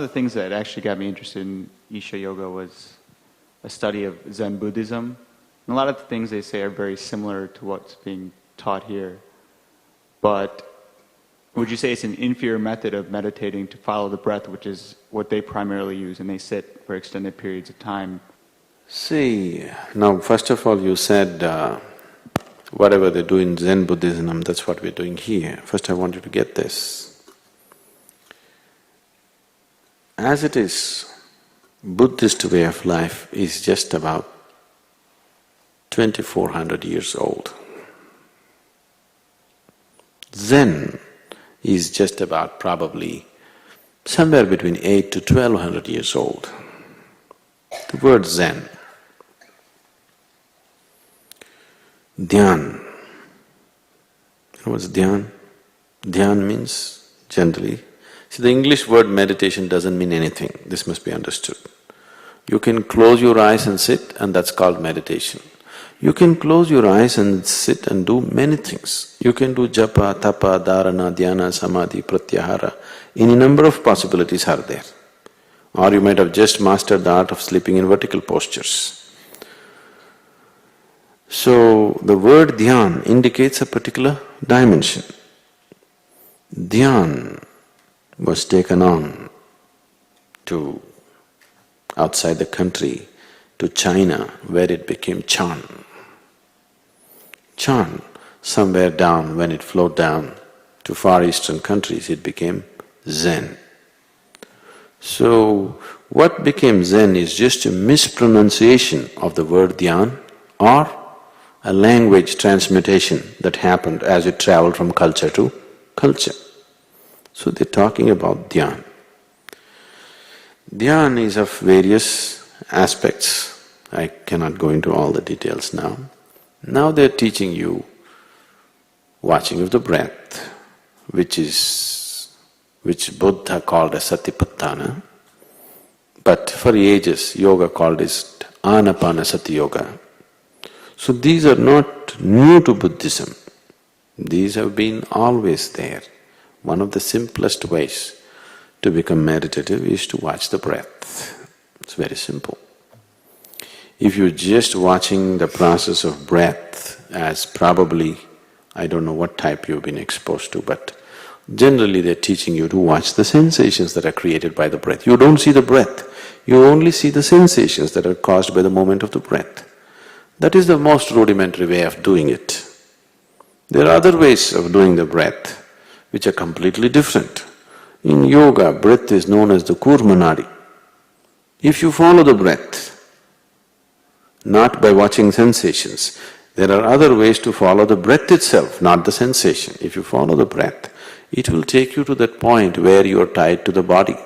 of the things that actually got me interested in Isha Yoga was a study of Zen Buddhism. And a lot of the things they say are very similar to what's being taught here. But would you say it's an inferior method of meditating to follow the breath, which is what they primarily use, and they sit for extended periods of time? See, now first of all you said whatever they do in Zen Buddhism, that's what we're doing here. First I want you to get this. As it is, Buddhist way of life is just about 2400 years old. Zen is just about probably somewhere between 8 to 1200 years old. The word Zen. Dhyan. You know what's dhyan? Dhyan means generally… See, the English word meditation doesn't mean anything, this must be understood. You can close your eyes and sit and that's called meditation. You can close your eyes and sit and do many things. You can do japa, tapa, dharana, dhyana, samadhi, pratyahara. Any number of possibilities are there. Or you might have just mastered the art of sleeping in vertical postures. So, the word dhyan indicates a particular dimension. Dhyan was taken on to outside the country, to China, where it became Chan. Chan, somewhere down, when it flowed down to Far Eastern countries, it became Zen. So, what became Zen is just a mispronunciation of the word dhyan or a language transmutation that happened as it traveled from culture to culture. So they're talking about dhyan. Dhyan is of various aspects. I cannot go into all the details now. Now they're teaching you watching of the breath, which Buddha called as Satipatthana, but for ages yoga called it Anapanasati Yoga. So these are not new to Buddhism, these have been always there. One of the simplest ways to become meditative is to watch the breath. It's very simple. If you're just watching the process of breath as probably, I don't know what type you've been exposed to, but generally they're teaching you to watch the sensations that are created by the breath. You don't see the breath, you only see the sensations that are caused by the movement of the breath. That is the most rudimentary way of doing it. There are other ways of doing the breath which are completely different. In yoga, breath is known as the Kurmanadi. If you follow the breath, not by watching sensations, there are other ways to follow the breath itself, not the sensation. If you follow the breath, it will take you to that point where you are tied to the body.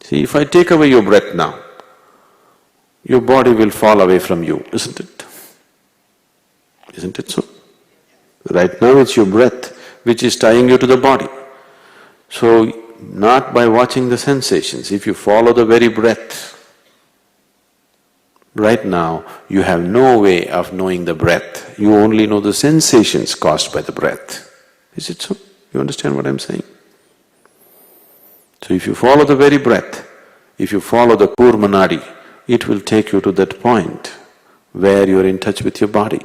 See, if I take away your breath now, your body will fall away from you, isn't it? Isn't it so? Right now it's your breath which is tying you to the body. So, not by watching the sensations, if you follow the very breath, right now you have no way of knowing the breath, you only know the sensations caused by the breath. Is it so? You understand what I'm saying? So if you follow the very breath, if you follow the Kurmanadi, it will take you to that point where you're in touch with your body.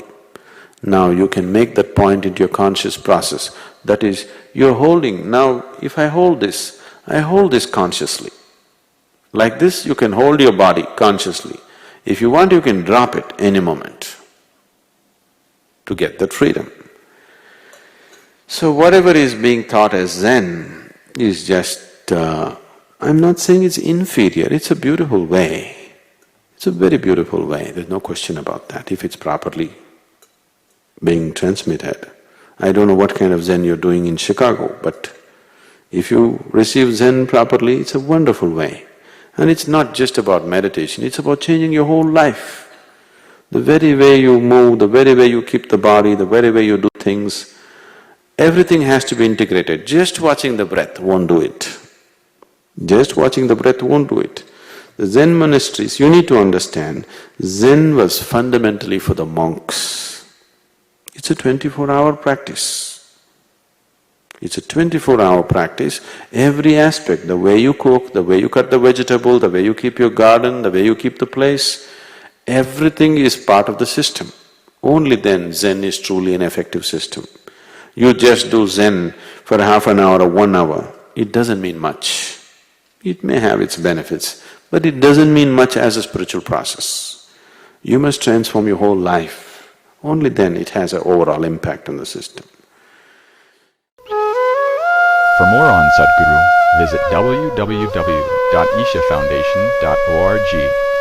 Now you can make that point into your conscious process. That is, you're holding… Now if I hold this consciously. Like this, you can hold your body consciously. If you want, you can drop it any moment to get that freedom. So whatever is being taught as Zen is just… I'm not saying it's inferior, it's a beautiful way. It's a very beautiful way, there's no question about that, if it's properly being transmitted. I don't know what kind of Zen you're doing in Chicago, but if you receive Zen properly, it's a wonderful way. And it's not just about meditation, it's about changing your whole life. The very way you move, the very way you keep the body, the very way you do things, everything has to be integrated. Just watching the breath won't do it. Just watching the breath won't do it. The Zen monasteries, you need to understand, Zen was fundamentally for the monks. It's a 24-hour practice. It's a 24-hour practice. Every aspect, the way you cook, the way you cut the vegetable, the way you keep your garden, the way you keep the place, everything is part of the system. Only then Zen is truly an effective system. You just do Zen for half an hour or 1 hour, it doesn't mean much. It may have its benefits, but it doesn't mean much as a spiritual process. You must transform your whole life. Only then it has an overall impact on the system. For more on Sadhguru, visit www.ishafoundation.org.